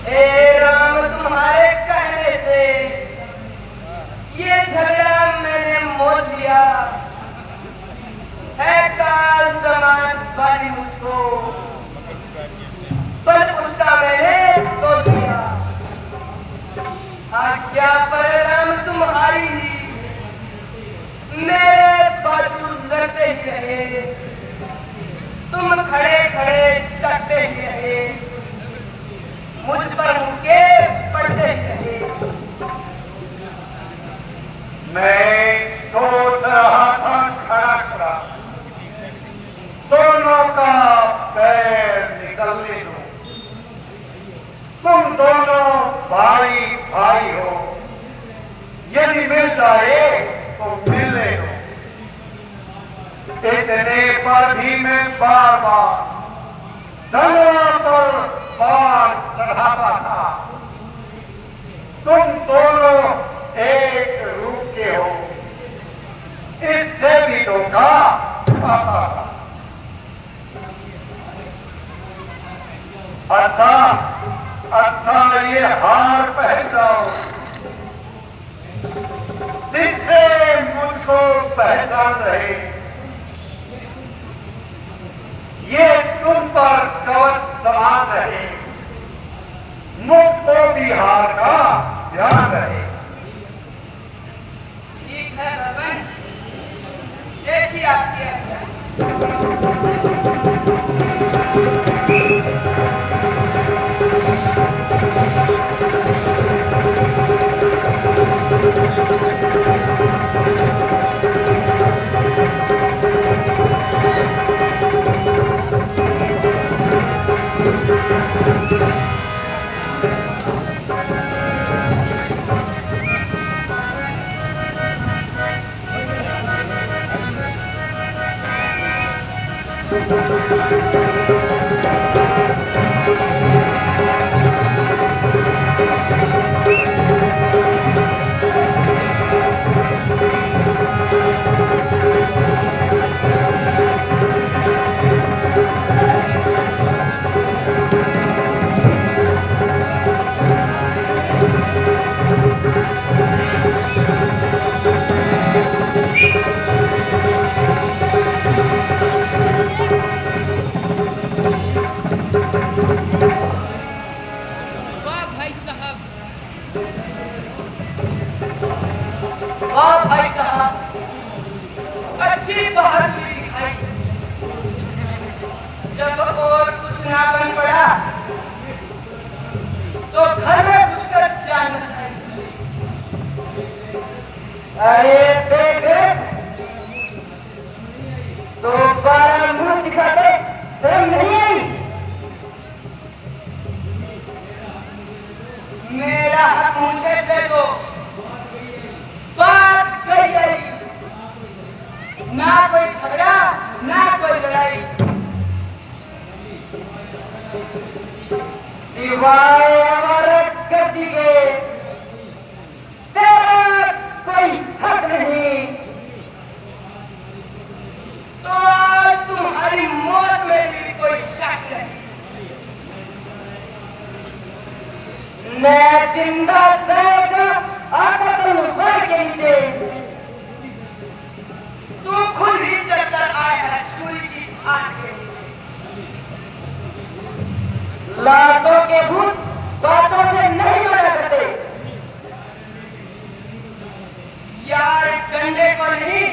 ए राम, तुम्हारे कहने से ये झगड़ा मैंने मोल लिया है। काल समाज वाली मुझको पर उसका मैंने तो दिया। आज्ञा पर राम तुम्हारी मेरे बाजू लड़ते ही रहे, तुम खड़े खड़े टकते ही रहे, मुझ पर उनके पड़ते ही रहे। मैं सोच रहा था खड़ा खड़ा दोनों का पैर निकलने दो। तुम दोनों भाई भाई हो, यदि मिल जाए तो मिलने दो। इतने पर भी मैं बार बार धनवा पर बाण चढ़ाता था। तुम दोनों एक रूप के हो, इससे भी धोखा खाता था। अच्छा ये हार पहन जाओ, जिससे मुझको पहचान रहे। ये तुम पर कवच समान रहे, मुझको भी हार का ध्यान रहे। ठीक है भगवान, जैसी आपकी आज्ञा। वाह भाई साहब, अच्छी बहादुरी दिखाई। जब और कुछ ना बन पड़ा तो घर में घुसकर जाना चाहिए। अरे बेटे, तो 12 मुंह दिखाते शर्म नहीं आई? मेरा हक मुझे दे दो, बात गई गई, ना कोई झगड़ा ना कोई लड़ाई, सिवाय अमरत गति के तेरा कोई हक नहीं। तो आज तुम्हारी मौत में भी कोई शक नहीं। मैं जिंदा रहेगा आकर तुम भर के नीचे, तू खुद ही चलकर आया है छुरी की आग के। लातों के भूत बातों से नहीं मना करते यार, डंडे को नहीं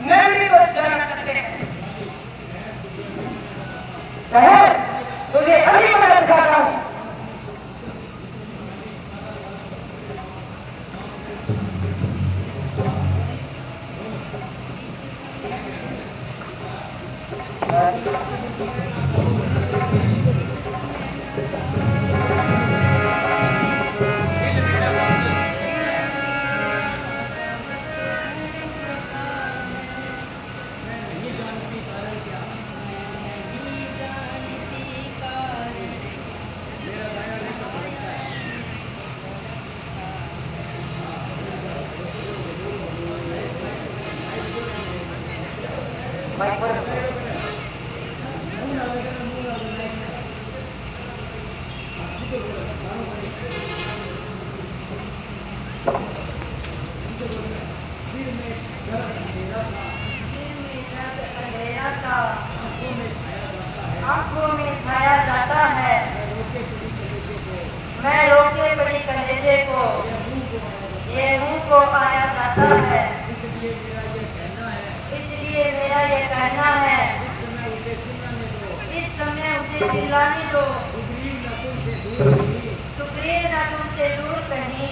नरमी को जला करते हैं। तुझे अभी मना दिखाता हूं। आंखों में छाया जाता है, मैं रोके बड़ी कलेजे को, ये मुंह को आया जाता है, इसलिए मेरा ये कहना है, इस समय उसे चिल्लाने दो, सुग्रीव न तुमसे दूर कहीं,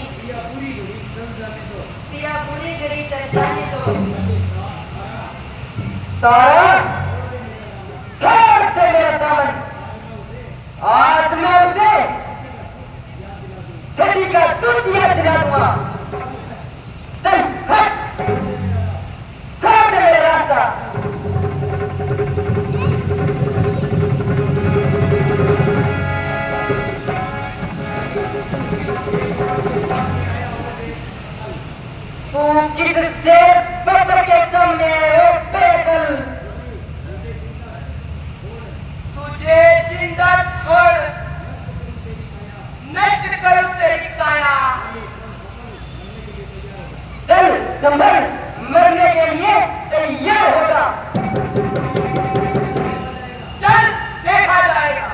पिया पूरी घड़ी तक जाने दो। तारा छोड़ दे मेरा दामन, आज मैं उसे छठी का दूध दिया दिला दूंगा। चल हट, छोड़ दे मेरा रास्ता। तू किससे बब्बर के सामने बेकल, तुझे जिंदा छोड़ नष्ट करूं तेरी काया। चल संभल, मरने के लिए तैयार होगा। चल देखा जाएगा।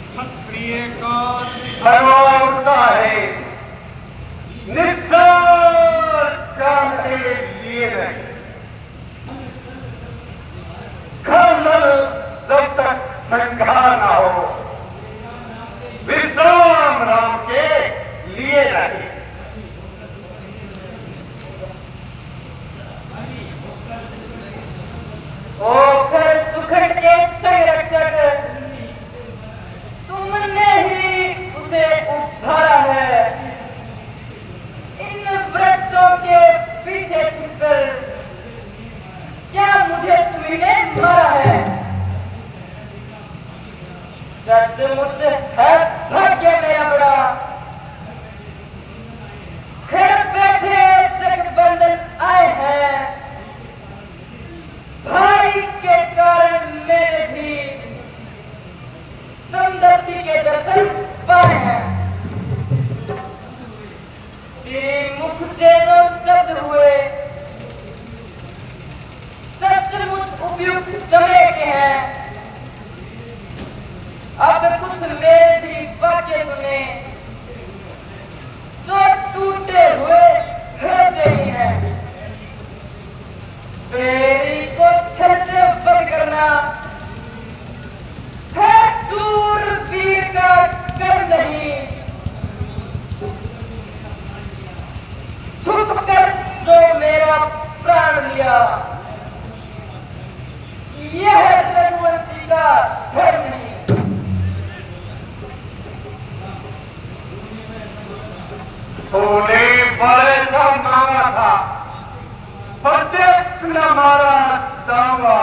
क्षत्रिय का धर्म उठता है, निस्सार काम के लिए नहीं। कर्नल जब तक संघार न हो, विश्राम राम के लिए नहीं। ओखर सुखट के संरक्षक, तुमने ही उसे उद्धारा है। इन वृक्षों के पीछे छुपकर क्या मुझे तुमने मारा है? सचमुच है भाग्य मेरा बड़ा, घर बैठे जगबंधन आए हैं। भाई के कारण मेरे भी समदर्शी के दर्शन पाए हैं। श्री मुख से जो शब्द हुए सचमुच उपयुक्त समय के हैं। अब कुछ मेरे भी वाक्य सुने, जो टूटे हुए हृदय हैं। तेरी को छल से बंद करना है सूरवीर का कर नहीं। छुप कर जो मेरा प्राण लिया, यह रघुवंशी का धर्म नहीं। तूने भरोसा मांगा था, प्रत्यक्ष न मारा दावा।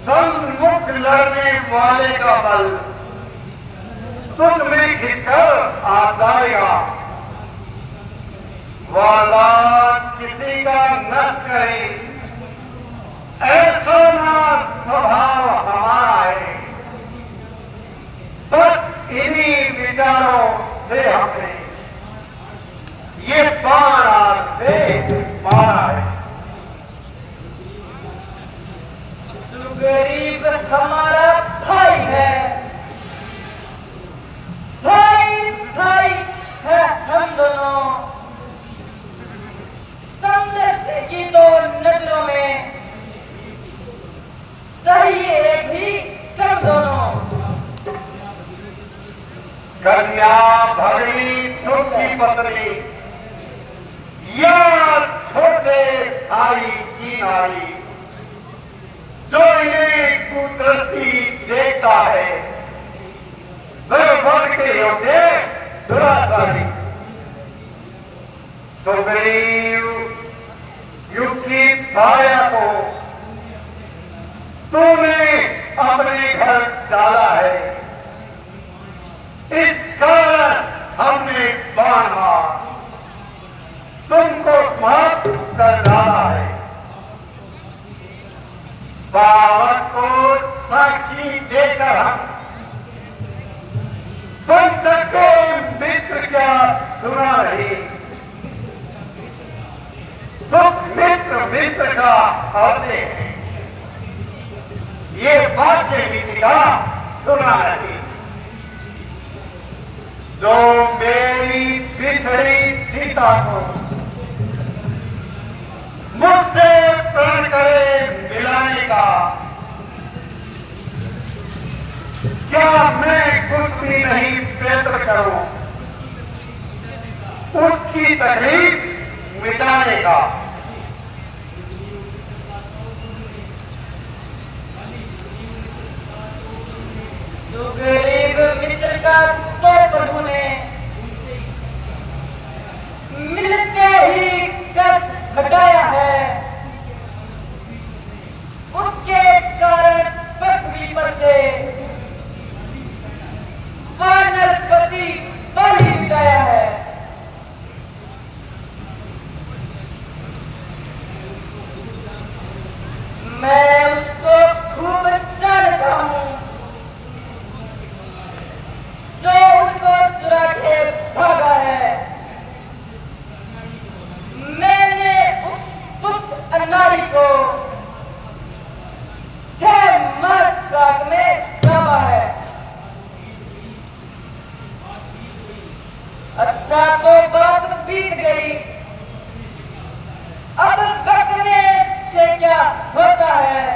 सम्मुख लड़ने वाले का बल तुझ में घिसकर आ जाएगा। वाला किसी का नष्ट करे, ऐसा ना स्वभाव हमारा है। बस इन्हीं विचारों से हमने ये बाण से मारा है। गरीब हमारा भाई है, भाई भाई है हम दोनों। सामने से की तो नजरों में सही एक ही सब दोनों। कन्या भगनी सुखी पत्नी या छोटे भाई की नारी, जो इन्हें कुदरती देखता है वह वर्ग के योग्य दुराचारी। सुग्रीव युग की भाया को तूने अपने घर डाला है, इस कारण हमने बाण मार तुमको समाप्त कर डाला है। बावक को साक्षी देकर हम तुम तक को मित्र क्या सुना रही। तुम मित्र मित्र का होते हैं, ये वाक्य नीति का सुना रही। जो मेरी बिछड़ी सीता को मुझसे प्रण करे मिलाने का, क्या मैं कुछ भी नहीं प्रयत्न करूं उसकी तकलीफ मिटाने का। गरीब मित्र का तो प्रभु ने मिलते ही कष्ट घटाया है, उसके कारण पृथ्वी पर से वानरपति बलि मिटाया है। मैं उसको खूब जानता हूं, जो उनको चुरा के भागा है। मैंने उस नारी को 6 मास काट में दबा है। अच्छा तो बात बीत गई, अब बकने से क्या होता है।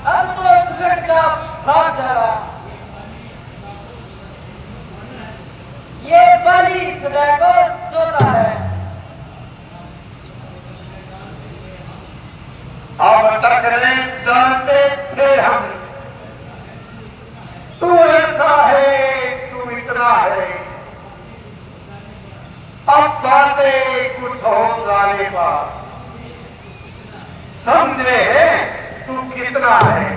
अब तो सुगढ़ का भाग जाएगा। ये बलि सदा को सोता है। अब तक नहीं जानते थे हम तू ऐसा है, तू इतना है। अब बातें कुछ हो जाने पर समझे है तू कितना है।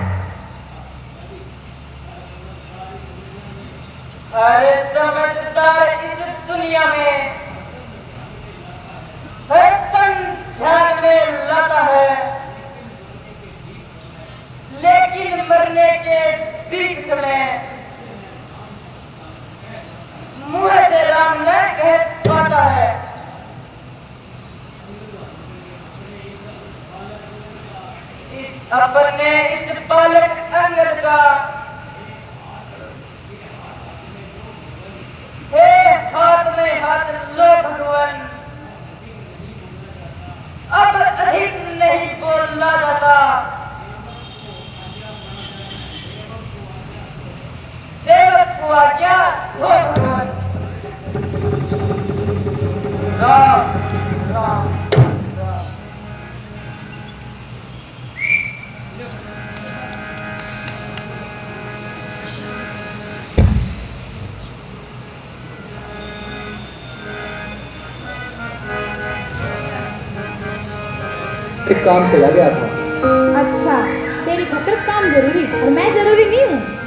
अरे समझदार इस दुनिया में हर क्षण ध्यान में लाता है, लेकिन मरने के बीच में मुंह से राम न कह पाता है। इस अपने इस बालक अंगद का हे हाथ में हाथ लो भगवान, अब अधिक नहीं बोलना जाता। सेवक हुआ क्या हो भगवान। राम राम राम। एक काम चला गया था। अच्छा, तेरी खातिर काम जरूरी और मैं जरूरी नहीं हूँ।